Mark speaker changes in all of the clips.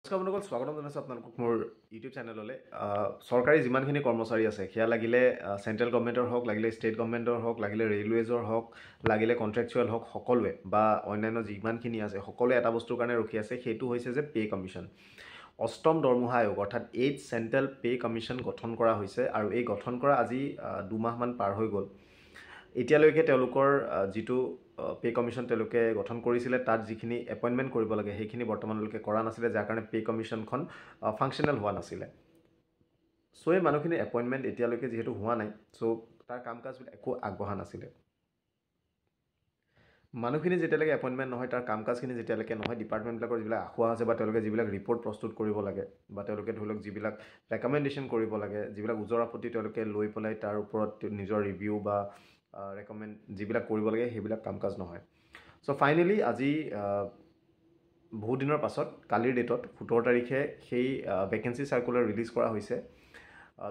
Speaker 1: নমস্কাৰ বন্ধুসকল, স্বাগতম জনাইছোঁ আপোনালোকক মোৰ ইউটিউব চেনেললৈ। চৰকাৰী যিমানখিনি কৰ্মচাৰী আছে সেয়া লাগিলে চেণ্ট্ৰেল গভৰ্ণমেণ্টৰ হওক, লাগিলে ষ্টেট গভৰ্ণমেণ্টৰ হওক, লাগিলে ৰেলৱেজৰ হওক, লাগিলে কণ্ট্ৰেকচুৱেল হওক, সকলোৱে বা অন্যান্য যিমানখিনি আছে সকলোৱে এটা বস্তুৰ কাৰণে ৰখি আছে, সেইটো হৈছে যে পে' কমিশ্যন। অষ্টম দৰমহা আয়োগ অৰ্থাৎ 8th চেণ্ট্ৰেল পে' কমিশ্যন গঠন কৰা হৈছে আৰু এই গঠন কৰা আজি 2 মাহমান পাৰ হৈ গ'ল। এতিয়ালৈকে তেওঁলোকৰ যিটো পে' কমিশ্যন তেওঁলোকে গঠন কৰিছিলে তাত যিখিনি এপইণ্টমেণ্ট কৰিব লাগে সেইখিনি বৰ্তমানলৈকে কৰা নাছিলে, যাৰ কাৰণে পে' কমিশ্যনখন ফাংচনেল হোৱা নাছিলে। চ' এই মানুহখিনিৰ এপইণ্টমেণ্ট এতিয়ালৈকে যিহেতু হোৱা নাই, চ' তাৰ কাম কাজ একো আগবঢ়া নাছিলে। মানুহখিনি যেতিয়ালৈকে এপইণ্টমেণ্ট নহয়, তাৰ কাম কাজখিনি যেতিয়ালৈকে নহয়, ডিপাৰ্টমেণ্টবিলাকৰ যিবিলাক আখুৱা আছে বা তেওঁলোকে যিবিলাক ৰিপৰ্ট প্ৰস্তুত কৰিব লাগে বা তেওঁলোকে ধৰি লওক যিবিলাক ৰেকমেণ্ডেশ্যন কৰিব লাগে, যিবিলাক ওজৰ আপত্তি তেওঁলোকে লৈ পেলাই তাৰ ওপৰত নিজৰ ৰিভিউ বা ৰেকমেণ্ড যিবিলাক কৰিব লাগে সেইবিলাক কাম কাজ নহয়। চ' ফাইনেলি আজি বহুত দিনৰ পাছত কালিৰ ডেটত 17 তাৰিখে সেই ভেকেঞ্চি চাৰ্কুলাৰ ৰিলিজ কৰা হৈছে।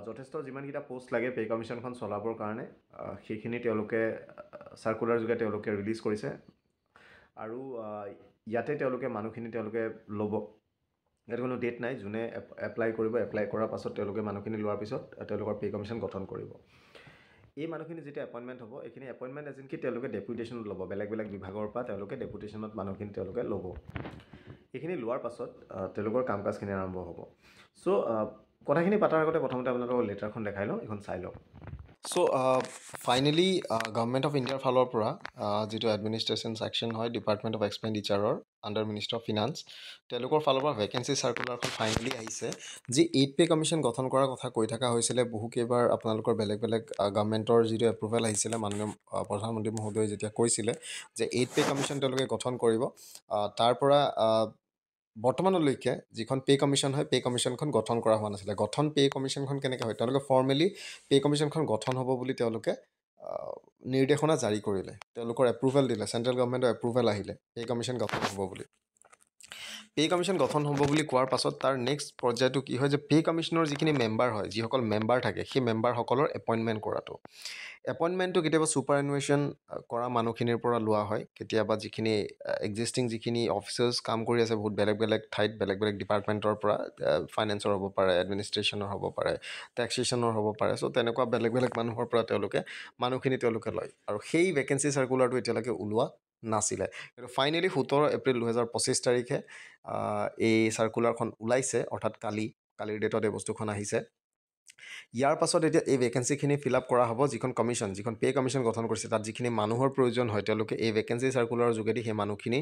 Speaker 1: যথেষ্ট যিমানকেইটা পষ্ট লাগে পে' কমিশ্যনখন চলাবৰ কাৰণে সেইখিনি তেওঁলোকে চাৰ্কুলাৰ যোগে তেওঁলোকে ৰিলিজ কৰিছে আৰু ইয়াতে তেওঁলোকে মানুহখিনি তেওঁলোকে ল'ব। ইয়াত কোনো ডেট নাই, যোনে এপ্লাই কৰিব, এপ্লাই কৰাৰ পাছত তেওঁলোকে মানুহখিনি লোৱাৰ পিছত তেওঁলোকৰ পে' কমিশ্যন গঠন কৰিব। এই মানুহখিনি যেতিয়া এপইণ্টমেণ্ট হ'ব, এইখিনি এপইণ্টমেণ্ট এজেঞ্চি তেওঁলোকে ডেপুটেশ্যনত ল'ব, বেলেগ বেলেগ বিভাগৰ পৰা তেওঁলোকে ডেপুটেশ্যনত মানুহখিনি তেওঁলোকে ল'ব। এইখিনি লোৱাৰ পাছত তেওঁলোকৰ কাম কাজখিনি আৰম্ভ হ'ব। চ' কথাখিনি পাতাৰ আগতে প্ৰথমতে আপোনালোকৰ লেটাৰখন দেখাই লওঁ, এইখন চাই লওক। চ' ফাইনেলি গভৰ্ণমেণ্ট অফ ইণ্ডিয়াৰ ফালৰ পৰা যিটো এডমিনিষ্ট্ৰেশ্যন ছেকশ্যন হয় ডিপাৰ্টমেণ্ট অফ এক্সপেণ্ডিচাৰৰ আণ্ডাৰ মিনিষ্টাৰ অফ ফিনান্স, তেওঁলোকৰ ফালৰ পৰা ভেকেঞ্চি চাৰ্কুলাৰখন ফাইনেলি আহিছে। যি 8th পে' কমিশ্যন গঠন কৰাৰ কথা কৈ থকা হৈছিলে বহুকেইবাৰ, আপোনালোকৰ বেলেগ বেলেগ গভৰ্ণমেণ্টৰ যিটো এপ্ৰুভেল আহিছিলে, মাননীয় প্ৰধানমন্ত্ৰী মহোদয়ে যেতিয়া কৈছিলে যে 8th পে' কমিশ্যন তেওঁলোকে গঠন কৰিব, তাৰ পৰা বৰ্তমানলৈকে যিখন পে' কমিশ্যন হয় পে' কমিশ্যনখন গঠন কৰা হোৱা নাছিলে। গঠন পে' কমিশ্যনখন কেনেকৈ হয়, তেওঁলোকে ফৰ্মেলি পে' কমিশ্যনখন গঠন হ'ব বুলি তেওঁলোকে নিৰ্দেশনা জাৰি কৰিলে, তেওঁলোকৰ এপ্ৰুভেল দিলে, চেণ্ট্ৰেল গভৰ্ণমেণ্টৰ এপ্ৰুভেল আহিলে পে' কমিশ্যন গঠন হ'ব বুলি। পে' কমিশ্যন গঠন হ'ব বুলি কোৱাৰ পাছত তাৰ নেক্সট পৰ্যায়টো কি হয় যে পে' কমিশ্যনৰ যিখিনি মেম্বাৰ হয়, যিসকল মেম্বাৰ থাকে, সেই মেম্বাৰসকলৰ এপইণ্টমেণ্ট কৰাটো। এপইণ্টমেণ্টটো কেতিয়াবা ছুপাৰ এনুৱেশ্যন কৰা মানুহখিনিৰ পৰা লোৱা হয়, কেতিয়াবা যিখিনি এক্সিষ্টিং যিখিনি অফিচাৰ্ছ কাম কৰি আছে বহুত বেলেগ বেলেগ ঠাইত, বেলেগ বেলেগ ডিপাৰ্টমেণ্টৰ পৰা, ফাইনেন্সৰ হ'ব পাৰে, এডমিনিষ্ট্ৰেশ্যনৰ হ'ব পাৰে, টেক্সেশ্যনৰ হ'ব পাৰে। চ' তেনেকুৱা বেলেগ বেলেগ মানুহৰ পৰা মানুহখিনি তেওঁলোকে লয় আৰু সেই ভেকেঞ্চি চাৰ্কুলাৰটো এতিয়ালৈকে ওলোৱা নাছিলে। কিন্তু ফাইনেলি 17 এপ্ৰিল 2025 তাৰিখে এই চাৰ্কুলাৰখন ওলাইছে, অৰ্থাৎ কালিৰ ডেটত এই বস্তুখন আহিছে। ইয়াৰ পাছত এতিয়া এই ভেকেঞ্চিখিনি ফিল আপ কৰা হ'ব। যিখন পে' কমিশ্যন গঠন কৰিছে তাত যিখিনি মানুহৰ প্ৰয়োজন হয় তেওঁলোকে এই ভেকেঞ্চি চাৰ্কুলাৰৰ যোগেদি সেই মানুহখিনি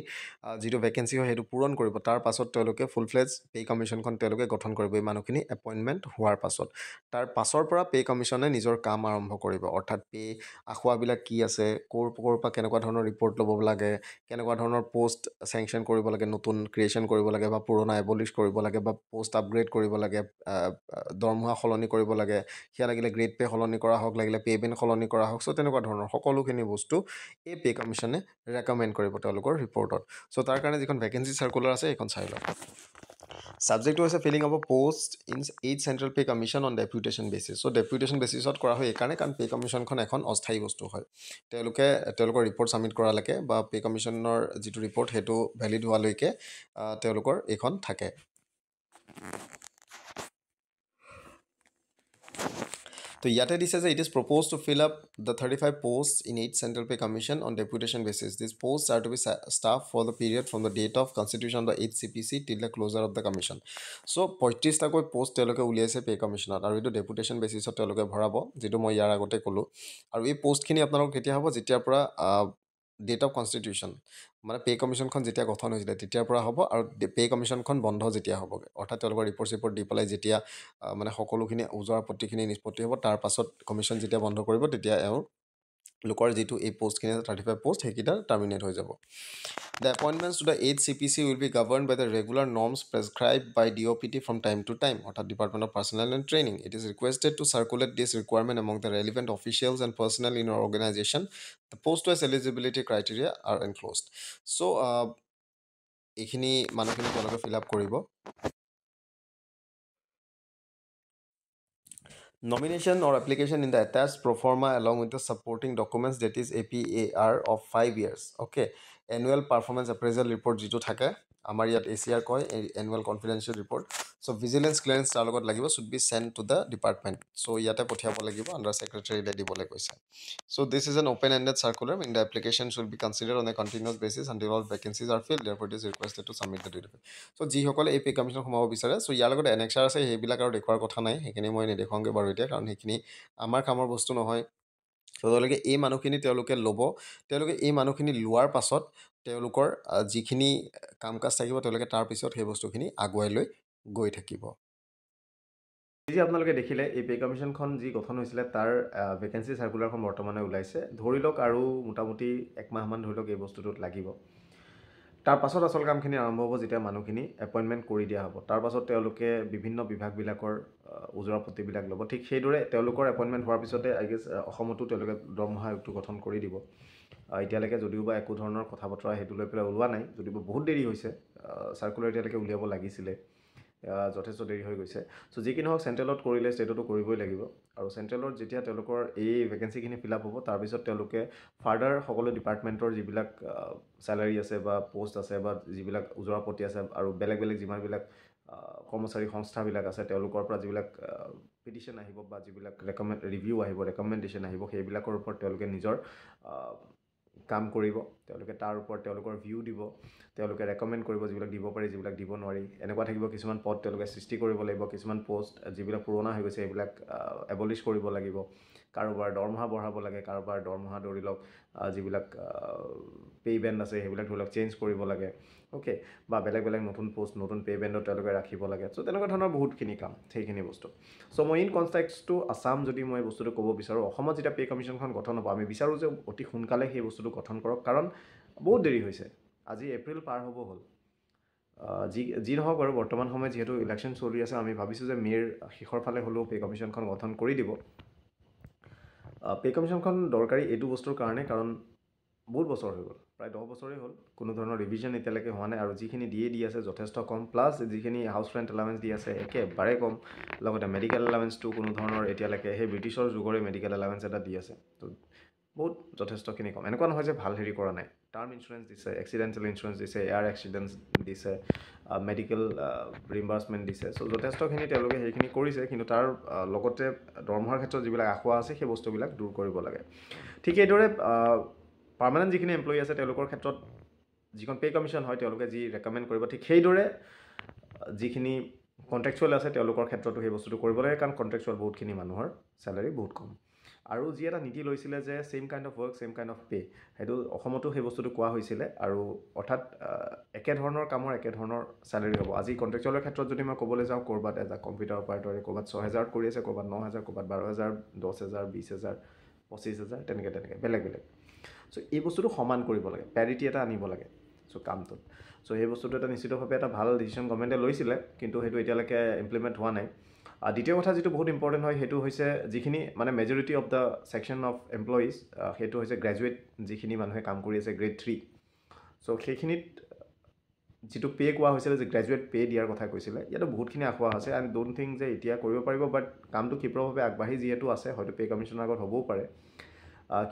Speaker 1: যিটো ভেকেঞ্চি হয় সেইটো পূৰণ কৰিব। তাৰ পাছত তেওঁলোকে ফুল ফ্লেজ পে' কমিশ্যনখন তেওঁলোকে গঠন কৰিব এই মানুহখিনি এপইণ্টমেণ্ট হোৱাৰ পাছত। তাৰ পাছৰ পৰা পে' কমিশ্যনে নিজৰ কাম আৰম্ভ কৰিব, অৰ্থাৎ পে' আখুৱাবিলাক কি আছে, ক'ৰ পৰা কেনেকুৱা ধৰণৰ ৰিপৰ্ট ল'ব লাগে, কেনেকুৱা ধৰণৰ পষ্ট চেংচন কৰিব লাগে, নতুন ক্ৰিয়েশ্যন কৰিব লাগে বা পুৰণা এবলিছ কৰিব লাগে বা পষ্ট আপগ্ৰেড কৰিব লাগে, দৰমহা সলনি কৰিব লাগে, সেয়া লাগিলে গ্ৰেড পে' সলনি কৰা হওক, লাগিলে পে' বেন সলনি কৰা হওক। চ' তেনেকুৱা ধৰণৰ সকলোখিনি বস্তু এই পে' কমিশ্যনে ৰেকমেণ্ড কৰিব তেওঁলোকৰ ৰিপৰ্টত। চ' তাৰ কাৰণে যিখন ভেকেঞ্চি চাৰ্কুলাৰ আছে এইখন চাই লওক। ছাবজেক্টটো হৈছে filling of a post in 8th central pay' commission on deputation basis. So' deputation বেচিছত কৰা হয় এইকাৰণে কাৰণ পে' কমিশ্যনখন এখন অস্থায়ী বস্তু হয়। তেওঁলোকৰ ৰিপৰ্ট ছাবমিট কৰালৈকে বা পে' কমিশ্যনৰ যিটো ৰিপৰ্ট সেইটো ভেলিড হোৱালৈকে তেওঁলোকৰ এইখন থাকে। তো ইয়াতে দিছে যে it is propose to fill up the 35 post in 8th central pay' commission on deputation basis. This post are to be staff for the period from the date of constitution of the 8th CPC till the closure of the commission. So' 35টাকৈ post তেওঁলোকে উলিয়াইছে pay' কমিশ্যনত আৰু এইটো deputation বেচিছত তেওঁলোকে ভৰাব, যিটো মই ইয়াৰ আগতে ক'লোঁ। আৰু এই পোষ্টখিনি আপোনালোকৰ কেতিয়া হ'ব, যেতিয়াৰ পৰা ডেট অফ কনষ্টিটিউশ্যন মানে পে' কমিশ্যনখন যেতিয়া গঠন হৈছিলে তেতিয়াৰ পৰা হ'ব, আৰু পে' কমিশ্যনখন বন্ধ যেতিয়া হ'বগৈ, অৰ্থাৎ তেওঁলোকৰ ৰিপৰ্ট দি পেলাই যেতিয়া মানে সকলোখিনি ওজৰ আপত্তিখিনি নিষ্পত্তি হ'ব, তাৰ পাছত কমিশ্যন যেতিয়া বন্ধ কৰিব তেতিয়া লোকৰ যিটো এই পোষ্টখিনি 35 পোষ্ট সেইকেইটা টাৰ্মিনেট হৈ যাব। The appointments to the 8th CPC will be governed by the regular norms prescribed by DOPT from time to time, অর্থাৎ Department of Personnel and Training. It is requested to circulate this requirement among the relevant officials and personnel in your organization. The post-wise eligibility criteria are enclosed. So, এইখিনি মানুহখিনি তেওঁলোকে fill up কৰিব। Nomination or application in the attached pro forma along with the supporting documents, that is APAR of 5 years. Okay, annual performance appraisal report যিটো থাকে
Speaker 2: আমাৰ ইয়াত ACR কয় annual confidential report so' vigilance clearance তাৰ লগত লাগিব should be send to the department so' ইয়াতে পঠিয়াব লাগিব আণ্ডাৰ ছেক্ৰেটাৰীলে দিবলৈ কৈছে so' this is an open ended circular in the application should be consider on a continuous basis until all vacancies are filled therefore it is requested to submit the details so' যিসকলে এই pay commission সোমাব বিচাৰে চ' ইয়াৰ লগত annexure আছে সেইবিলাক আৰু দেখুৱাৰ কথা নাই সেইখিনি মই নেদেখুৱাওঁগৈ বাৰু এতিয়া কাৰণ সেইখিনি আমাৰ কামৰ বস্তু নহয় চ' তেওঁলোকে এই মানুহখিনি তেওঁলোকে ল'ব তেওঁলোকে এই মানুহখিনি লোৱাৰ পাছত তেওঁলোকৰ যিখিনি কাম কাজ থাকিব তেওঁলোকে তাৰ পিছত সেই বস্তুখিনি আগুৱাই লৈ গৈ থাকিব
Speaker 1: যি আপোনালোকে দেখিলে এই পে কমিশ্যনখন যি গঠন হৈছিলে তাৰ ভেকেঞ্চি চাৰ্কুলাৰখন বৰ্তমানে ওলাইছে ধৰি লওক আৰু মোটামুটি একমাহমান ধৰি লওক এই বস্তুটোত লাগিব তাৰ পাছত আচল কামখিনি আৰম্ভ হ'ব যেতিয়া মানুহখিনি এপইণ্টমেণ্ট কৰি দিয়া হ'ব তাৰ পাছত তেওঁলোকে বিভিন্ন বিভাগবিলাকৰ ওজৰ আপত্তিবিলাক ল'ব ঠিক সেইদৰে তেওঁলোকৰ এপইণ্টমেণ্ট হোৱাৰ পিছতে আই গেছ অসমতো তেওঁলোকে দৰমহা আয়োগটো গঠন কৰি দিব এতিয়ালৈকে যদিওবা একো ধৰণৰ কথা বতৰা সেইটো লৈ পেলাই ওলোৱা নাই যদিওবা বহুত দেৰি হৈছে চাৰ্কুলাৰ এতিয়ালৈকে উলিয়াব লাগিছিলে যথেষ্ট দেৰি হৈ গৈছে চ' যি কি নহওক চেণ্ট্ৰেলত কৰিলে ষ্টেটতো কৰিবই লাগিব আৰু চেণ্ট্ৰেলত যেতিয়া তেওঁলোকৰ এই ভেকেঞ্চিখিনি ফিল আপ হ'ব তাৰপিছত তেওঁলোকে ফাৰ্ডাৰ সকলো ডিপাৰ্টমেণ্টৰ যিবিলাক চেলাৰী আছে বা পোষ্ট আছে বা যিবিলাক ওজৰ আপত্তি আছে আৰু বেলেগ বেলেগ যিমানবিলাক কৰ্মচাৰী সংস্থাবিলাক আছে তেওঁলোকৰ পৰা যিবিলাক পিটিশ্যন আহিব বা যিবিলাক ৰিভিউ আহিব ৰেকমেণ্ডেশ্যন আহিব সেইবিলাকৰ ওপৰত তেওঁলোকে নিজৰ কাম কৰিব তেওঁলোকে তাৰ ওপৰত তেওঁলোকৰ ভিউ দিব তেওঁলোকে ৰেকমেণ্ড কৰিব যিবিলাক দিব পাৰি যিবিলাক দিব নোৱাৰি এনেকুৱা থাকিব কিছুমান পদ তেওঁলোকে সৃষ্টি কৰিব লাগিব কিছুমান পোষ্ট যিবিলাক পুৰণা হৈ গৈছে সেইবিলাক এবলিছ কৰিব লাগিব কাৰোবাৰ দৰমহা বঢ়াব লাগে কাৰোবাৰ দৰমহা ধৰি লওক যিবিলাক পে' বেণ্ড আছে সেইবিলাক ধৰি লওক চেঞ্জ কৰিব লাগে অ'কে বা বেলেগ বেলেগ নতুন পোষ্ট নতুন পে' বেণ্ডত তেওঁলোকে ৰাখিব লাগে চ' তেনেকুৱা ধৰণৰ বহুতখিনি কাম সেইখিনি বস্তু চ' মই ইন কনটেক্সট টু আছাম যদি মই বস্তুটো ক'ব বিচাৰোঁ অসমত যেতিয়া পে' কমিশ্যনখন গঠন হ'ব আমি বিচাৰোঁ যে অতি সোনকালে সেই বস্তুটো গঠন কৰক কাৰণ বহুত দেৰি হৈছে আজি এপ্ৰিল পাৰ হ'ব হ'ল যি নহওক বাৰু বৰ্তমান সময়ত যিহেতু ইলেকশ্যন চলি আছে আমি ভাবিছোঁ যে মে'ৰ শেষৰ ফালে হ'লেও পে' কমিশ্যনখন গঠন কৰি দিব পে' কমিশ্যনখন দৰকাৰী এইটো বস্তুৰ কাৰণে কাৰণ বহুত বছৰ হৈ গ'ল প্ৰায় 10 বছৰেই হ'ল কোনো ধৰণৰ ৰিভিজন এতিয়ালৈকে হোৱা নাই আৰু যিখিনি দি আছে যথেষ্ট কম প্লাছ যিখিনি হাউচ ৰেণ্ট এলাৱেঞ্চ দি আছে একেবাৰে কম লগতে মেডিকেল এলাৱেঞ্চটো কোনো ধৰণৰ এতিয়ালৈকে সেই ব্ৰিটিছৰ যুগৰে মেডিকেল এলাৱেঞ্চ এটা দি আছে তো বহুত যথেষ্টখিনি কম এনেকুৱা নহয় যে ভাল হেৰি কৰা নাই টাৰ্ম ইঞ্চুৰেঞ্চ দিছে এক্সিডেণ্টেল ইঞ্চুৰেঞ্চ দিছে এয়াৰ এক্সিডেণ্ট দিছে মেডিকেল ৰিম্বাৰ্চমেণ্ট দিছে চ' যথেষ্টখিনি তেওঁলোকে সেইখিনি কৰিছে কিন্তু তাৰ লগতে দৰমহাৰ ক্ষেত্ৰত যিবিলাক আশা আছে সেই বস্তুবিলাক দূৰ কৰিব লাগে ঠিক এইদৰে পাৰ্মানেণ্ট যিখিনি এমপ্লয়ী আছে তেওঁলোকৰ ক্ষেত্ৰত যিখন পে' কমিশ্যন হয় তেওঁলোকে যি ৰেকমেণ্ড কৰিব ঠিক সেইদৰে যিখিনি কণ্ট্ৰেকচুৱেল আছে তেওঁলোকৰ ক্ষেত্ৰতো সেই বস্তুটো কৰিব লাগে কাৰণ কণ্ট্ৰেকচুৱেল বহুতখিনি মানুহৰ চেলাৰী বহুত কম আৰু যি এটা নীতি লৈছিলে যে same kind of work same kind of pay' সেইটো অসমতো সেই বস্তুটো কোৱা হৈছিলে আৰু অৰ্থাৎ একেধৰণৰ কামৰ একেধৰণৰ চেলাৰী হ'ব আজি কণ্ট্ৰেকচুৱেলৰ ক্ষেত্ৰত যদি মই ক'বলৈ যাওঁ ক'ৰবাত এটা কম্পিউটাৰ অপাৰেটৰে ক'ৰবাত 6,000 কৰি আছে ক'ৰবাত 9,000 ক'ৰবাত 12,000 10,000 20,000 25,000 তেনেকৈ বেলেগ বেলেগ চ' এই বস্তুটো সমান কৰিব লাগে পেৰিটি এটা আনিব লাগে চ' কামটোত চ' সেই বস্তুটো এটা নিশ্চিতভাৱে এটা ভাল ডিচিশ্যন গভৰ্ণমেণ্টে লৈছিলে কিন্তু সেইটো এতিয়ালৈকে ইমপ্লিমেণ্ট হোৱা নাই দ্বিতীয় কথা যিটো বহুত ইম্পৰ্টেণ্ট হয় সেইটো হৈছে যিখিনি মানে majority of the section of employees সেইটো হৈছে গ্ৰেজুৱেট যিখিনি মানুহে কাম কৰি আছে গ্ৰেড 3 চ' সেইখিনিত যিটো পে' কোৱা হৈছিলে যে গ্ৰেজুৱেট পে' দিয়াৰ কথা কৈছিলে ইয়াতো বহুতখিনি আশা আছে আই ডোণ্ট থিংক যে এতিয়া কৰিব পাৰিব বাট কামটো ক্ষীপ্ৰভাৱে আগবাঢ়ি যিহেতু আছে হয়তো পে' কমিশ্যনৰ আগত হ'বও পাৰে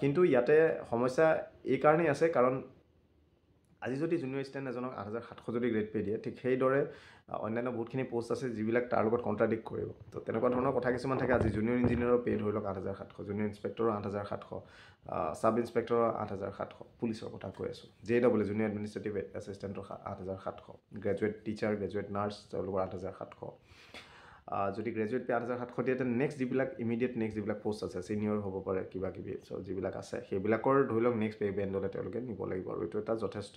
Speaker 1: কিন্তু ইয়াতে সমস্যা এই কাৰণেই আছে কাৰণ আজি যদি জুনিয়ৰ ষ্টেণ্ড এজনক 8,700 যদি গ্ৰেড পে' দিয়ে ঠিক সেইদৰে অন্যান্য বহুতখিনি পষ্ট আছে যিবিলাক তাৰ লগত কণ্ট্ৰাডিক্ট কৰিব তো তেনেকুৱা ধৰণৰ কথা কিছুমান থাকে আজি জুনিয়ৰ ইঞ্জিনিয়াৰৰ পে' ধৰি লওক 8,700 জুনিয়ৰ ইনস্পেক্টৰৰ 8,700 ছাব ইনস্পেক্টৰৰ 8,700 পুলিচৰ কথা কৈ আছোঁ JW জুনিয়ৰ এডমিনিষ্ট্ৰেটিভ এছিষ্টেণ্টৰ 8,700 গ্ৰেজুৱেট টিচাৰ গ্ৰেজুৱেট নাৰ্ছ তেওঁলোকৰ 8,700 যদি গ্ৰেজুৱেট পে' 8,700 দিয়ে তেন্তে নেক্সট যিবিলাক পষ্ট আছে ছিনিয়ৰ হ'ব পাৰে কিবা কিবি চ' যিবিলাক আছে সেইবিলাকৰ ধৰি লওক নেক্সট পে' বেণ্ডলৈ তেওঁলোকে নিব লাগিব আৰু এইটো এটা যথেষ্ট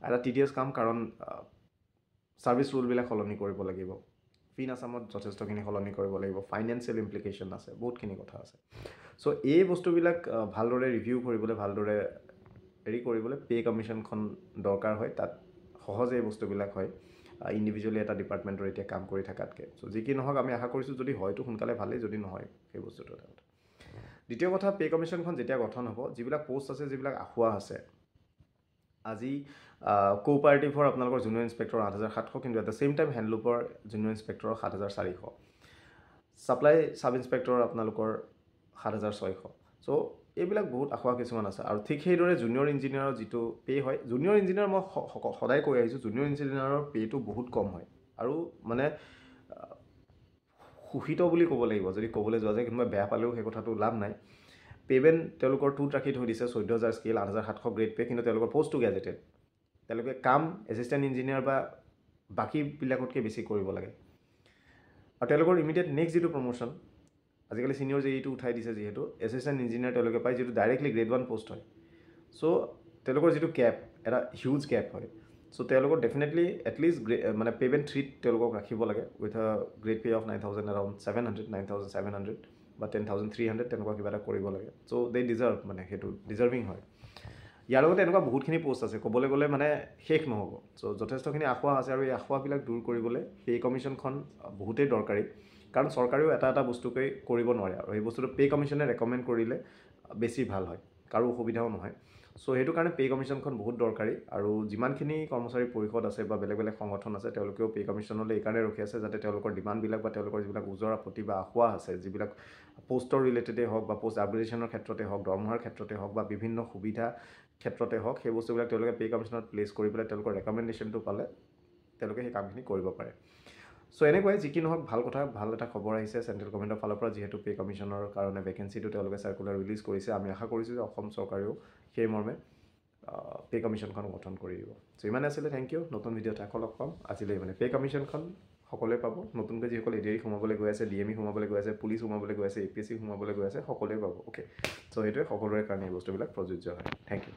Speaker 1: এটা টিডিয়াছ কাম কাৰণ ছাৰ্ভিচ ৰুলবিলাক সলনি কৰিব লাগিব ফিন আছামত যথেষ্টখিনি সলনি কৰিব লাগিব ফাইনেন্সিয়েল ইমপ্লিকেশ্যন আছে বহুতখিনি কথা আছে চ' এই বস্তুবিলাক ভালদৰে ৰিভিউ কৰিবলৈ ভালদৰে হেৰি কৰিবলৈ পে' কমিশ্যনখন দৰকাৰ হয় তাত সহজে এই বস্তুবিলাক হয় ইণ্ডিভিজুৱেলি এটা ডিপাৰ্টমেণ্টৰ এতিয়া কাম কৰি থকাতকৈ চ' যি কি নহওক আমি আশা কৰিছোঁ যদি হয়তো সোনকালে ভালেই যদি নহয় সেই বস্তুটো এটা কথা দ্বিতীয় কথা পে' কমিশ্যনখন যেতিয়া গঠন হ'ব যিবিলাক পষ্ট আছে যিবিলাক আখুৱা আছে আজি কোঅপাৰেটিভৰ আপোনালোকৰ জুনিয়ৰ ইনস্পেক্টৰ 8,700 কিন্তু এট দ্য ছেইম টাইম হেণ্ডলুপৰ জুনিয়ৰ ইনস্পেক্টৰৰ 7,400 ছাপ্লাই ছাব ইনস্পেক্টৰৰ আপোনালোকৰ 7,600 চ' এইবিলাক বহুত আশা কিছুমান আছে আৰু ঠিক সেইদৰে জুনিয়ৰ ইঞ্জিনিয়াৰৰ যিটো পে' হয় জুনিয়ৰ ইঞ্জিনিয়াৰ মই সদায় কৈ আহিছোঁ জুনিয়ৰ ইঞ্জিনিয়াৰৰ পে'টো বহুত কম হয় আৰু মানে শোষিত বুলি ক'ব লাগিব যদি ক'বলৈ যোৱা যায় কোনোবাই বেয়া পালেও সেই কথাটো লাভ নাই পে'মেণ্ট তেওঁলোকৰ 2ত ৰাখি থৈ দিছে 14,000 স্কেল 8,700 গ্ৰেড পে' কিন্তু তেওঁলোকৰ পষ্টটো গেজেটেড তেওঁলোকে কাম এছিষ্টেণ্ট ইঞ্জিনিয়াৰ বা বাকীবিলাকতকৈ বেছি কৰিব লাগে আৰু তেওঁলোকৰ ইমিডিয়েট নেক্সট যিটো প্ৰমোশ্যন আজিকালি ছিনিয়ৰ জেইটো উঠাই দিছে যিহেতু এছিষ্টেণ্ট ইঞ্জিনিয়াৰ তেওঁলোকে পায় যিটো ডাইৰেক্টলি গ্ৰেড 1 পষ্ট হয় চ' তেওঁলোকৰ যিটো কেপ এটা হিউজ কেপ হয় চ' তেওঁলোকৰ ডেফিনেটলি এটলিষ্ট মানে পে'মেণ্ট 3ত তেওঁলোকক ৰাখিব লাগে with a grade pay' of 9,000 around 700 9,700 বা 10,300 তেনেকুৱা কিবা এটা কৰিব লাগে চ' দে ডিজাৰ্ভ মানে সেইটো ডিজাৰ্ভিং হয় ইয়াৰ লগতে এনেকুৱা বহুতখিনি পষ্ট আছে ক'বলৈ গ'লে মানে শেষ নহ'ব চ' যথেষ্টখিনি আশা আছে আৰু এই আশাবিলাক দূৰ কৰিবলৈ পে' কমিশ্যনখন বহুতেই দৰকাৰী কাৰণ চৰকাৰেও এটা বস্তুকৈ কৰিব নোৱাৰে আৰু সেই বস্তুটো পে' কমিশ্যনে ৰেকমেণ্ড কৰিলে বেছি ভাল হয় কাৰো অসুবিধাও নহয় চ' সেইটো কাৰণে পে' কমিশ্যনখন বহুত দৰকাৰী আৰু যিমানখিনি কৰ্মচাৰী পৰিষদ আছে বা বেলেগ বেলেগ সংগঠন আছে তেওঁলোকেও পে' কমিশ্যনলৈ এইকাৰণে ৰখি আছে যাতে তেওঁলোকৰ ডিমাণ্ডবিলাক বা তেওঁলোকৰ যিবিলাক ওজৰ আপত্তি বা আশা আছে যিবিলাক পষ্টৰ ৰিলেটেডেই হওক বা পষ্ট আপগ্ৰেডেশ্যনৰ ক্ষেত্ৰতে হওক দৰমহাৰ ক্ষেত্ৰতে হওক বা বিভিন্ন সুবিধা ক্ষেত্ৰতে হওক সেই বস্তুবিলাক তেওঁলোকে পে' কমিশ্যনত প্লেচ কৰি পেলাই তেওঁলোকৰ ৰেকমেণ্ডেশ্যনটো পালে তেওঁলোকে সেই কামখিনি কৰিব পাৰে চ' এনেকুৱাই যি কি নহওক ভাল কথা ভাল এটা খবৰ আহিছে চেণ্ট্ৰেল গভৰ্ণমেণ্টৰ ফালৰ পৰা যিহেতু পে' কমিশ্যনৰ কাৰণে ভেকেঞ্চিটো তেওঁলোকে চাৰ্কুলাৰ ৰিলিজ কৰিছে আমি আশা কৰিছোঁ যে অসম চৰকাৰেও সেই মৰ্মে পে' কমিশ্যনখন গঠন কৰি দিব চ' ইমানে আছিলে থেংক ইউ নতুন ভিডিঅ'ত আকৌ লগ পাম আজিলৈ মানে পে' কমিশ্যনখন সকলোৱে পাব নতুনকৈ যিসকল এডিআৰি সোমাবলৈ গৈ আছে DME সোমাবলৈ গৈ আছে পুলিচ সোমাবলৈ গৈ আছে APSC সোমাবলৈ গৈ আছে সকলোৱে পাব অ'কে চ' সেইটোৱে সকলোৰে কাৰণে এই বস্তুবিলাক প্ৰযোজ্য হয় থেংক ইউ